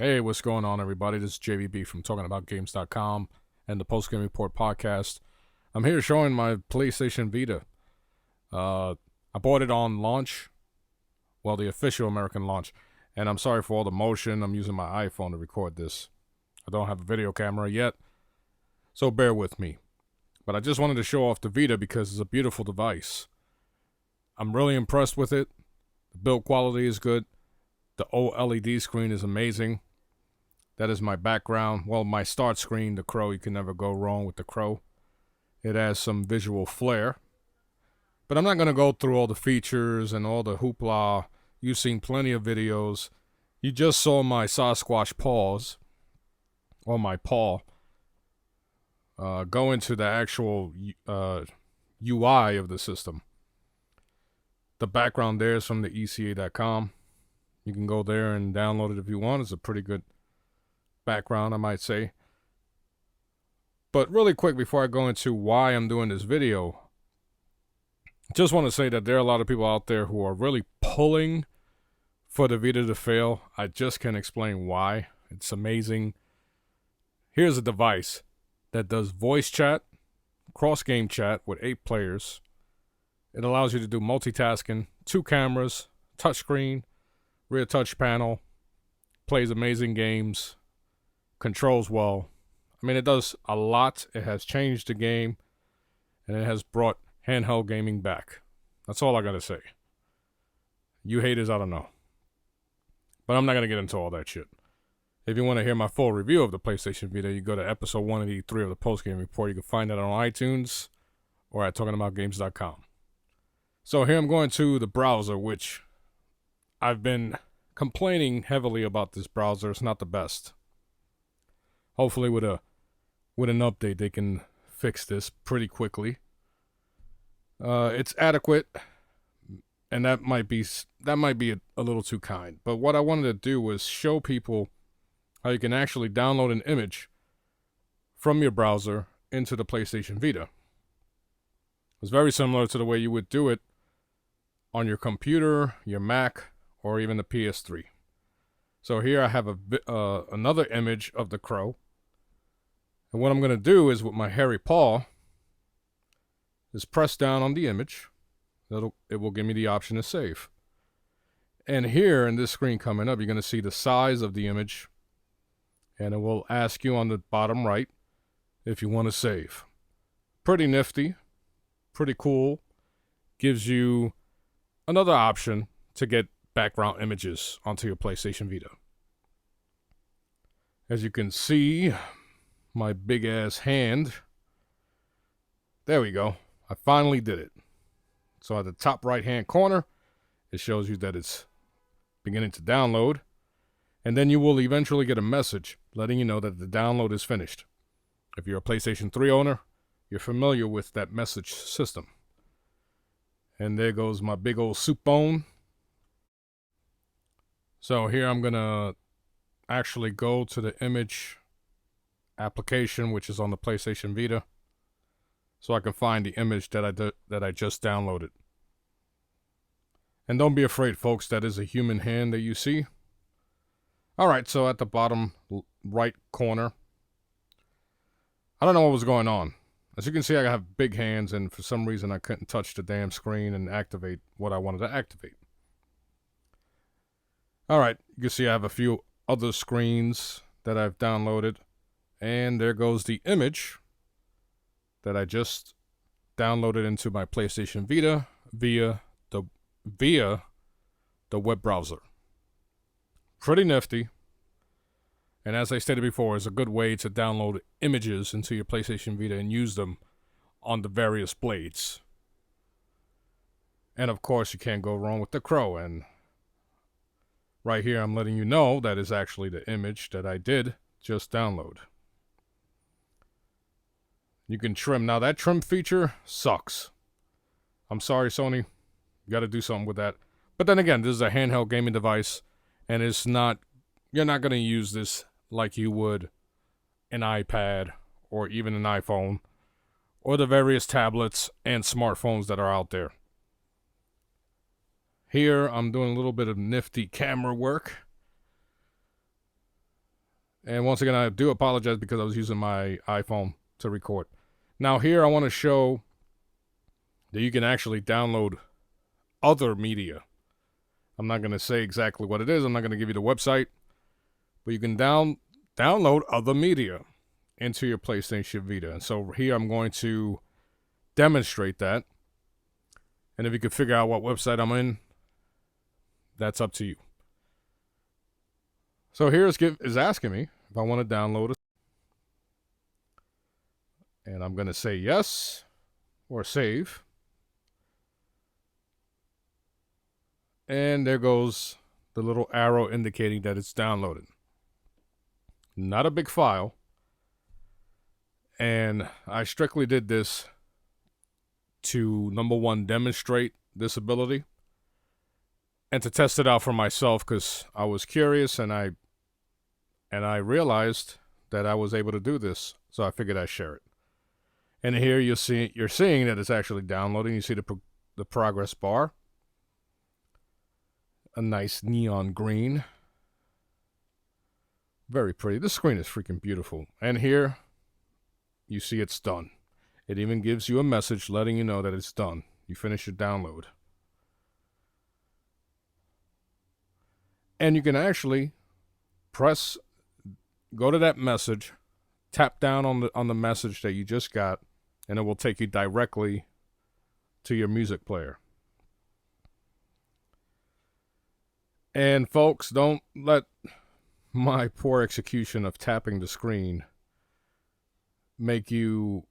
Hey, what's going on, everybody? This is JVB from TalkingAboutGames.com and the Post Game Report podcast. I'm here showing my PlayStation Vita. I bought it on launch, well, the official American launch, and I'm sorry for all the motion. I'm using my iPhone to record this. I don't have a video camera yet, so bear with me. But I just wanted to show off the Vita because it's a beautiful device. I'm really impressed with it. The build quality is good. The OLED screen is amazing. That is my background. Well, my start screen, the crow. You can never go wrong with the crow. It has some visual flair. But I'm not going to go through all the features and all the hoopla. You've seen plenty of videos. You just saw my Sasquatch paws, or my paw, go into the actual UI of the system. The background there is from the ECA.com. You can go there and download it if you want. It's a pretty good background, I might say. But really quick, before I go into why I'm doing this video, just want to say that there are a lot of people out there who are really pulling for the Vita to fail. I just can't explain why. It's amazing. Here's a device that does voice chat, cross-game chat with 8 players. It allows you to do multitasking, 2 cameras, touchscreen, rear touch panel, plays amazing games, controls well. I mean, it does a lot. It has changed the game, and it has brought handheld gaming back. That's all I gotta say. You haters, I don't know. But I'm not gonna get into all that shit. If you want to hear my full review of the PlayStation Vita, you go to episode 183 of the Post Game Report. You can find that on iTunes or at TalkingAboutGames.com. So here I'm going to the browser, which I've been complaining heavily about this browser. It's not the best. Hopefully with an update they can fix this pretty quickly. It's adequate, and that might be a little too kind. But what I wanted to do was show people how you can actually download an image from your browser into the PlayStation Vita. It's very similar to the way you would do it on your computer, your Mac, or even the PS3. So here I have another image of the crow. And what I'm going to do is with my hairy paw is press down on the image. It will give me the option to save. And here in this screen coming up, you're going to see the size of the image. And it will ask you on the bottom right if you want to save. Pretty nifty. Pretty cool. Gives you another option to get background images onto your PlayStation Vita. As you can see, my big ass hand. There we go. I finally did it. So at the top right hand corner, it shows you that it's beginning to download. And then you will eventually get a message letting you know that the download is finished. If you're a PlayStation 3 owner, you're familiar with that message system. And there goes my big old soup bone. So here I'm going to actually go to the image application, which is on the PlayStation Vita, so I can find the image that I just downloaded. And don't be afraid, folks, that is a human hand that you see. Alright, so at the bottom right corner, I don't know what was going on. As you can see, I have big hands, and for some reason I couldn't touch the damn screen and activate what I wanted to activate. Alright, you can see I have a few other screens that I've downloaded, and there goes the image that I just downloaded into my PlayStation Vita via the web browser. Pretty nifty. And as I stated before, it's a good way to download images into your PlayStation Vita and use them on the various blades. And of course, you can't go wrong with the crow. And right here, I'm letting you know that is actually the image that I did just download. You can trim. Now, that trim feature sucks. I'm sorry, Sony. You got to do something with that. But then again, this is a handheld gaming device, and it's not. You're not going to use this like you would an iPad or even an iPhone or the various tablets and smartphones that are out there. Here, I'm doing a little bit of nifty camera work. And once again, I do apologize because I was using my iPhone to record. Now here I want to show that you can actually download other media. I'm not going to say exactly what it is. I'm not going to give you the website. But you can download other media into your PlayStation Vita. And so here I'm going to demonstrate that. And if you can figure out what website I'm in, that's up to you. So here is asking me if I want to download it. And I'm going to say yes or save. And there goes the little arrow indicating that it's downloaded. Not a big file. And I strictly did this to, number one, demonstrate this ability and to test it out for myself because I was curious and I realized that I was able to do this, so I figured I'd share it. And here you're seeing that it's actually downloading. You see the progress bar, a nice neon green, very pretty. This screen is freaking beautiful. And here you see it's done. It even gives you a message letting you know that it's done. You finish your download. And you can actually go to that message, tap down on the message that you just got, and it will take you directly to your music player. And folks, don't let my poor execution of tapping the screen make you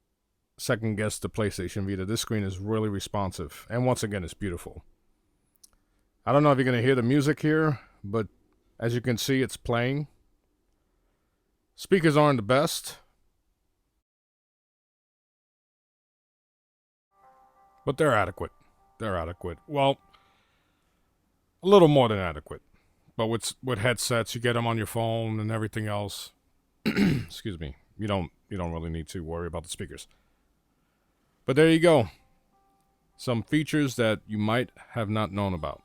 second guess the PlayStation Vita. This screen is really responsive, and once again, it's beautiful. I don't know if you're going to hear the music here, but as you can see, it's playing. Speakers aren't the best, but they're adequate. They're adequate. Well, a little more than adequate. But with headsets, you get them on your phone and everything else. Excuse me. You don't really need to worry about the speakers. But there you go. Some features that you might have not known about.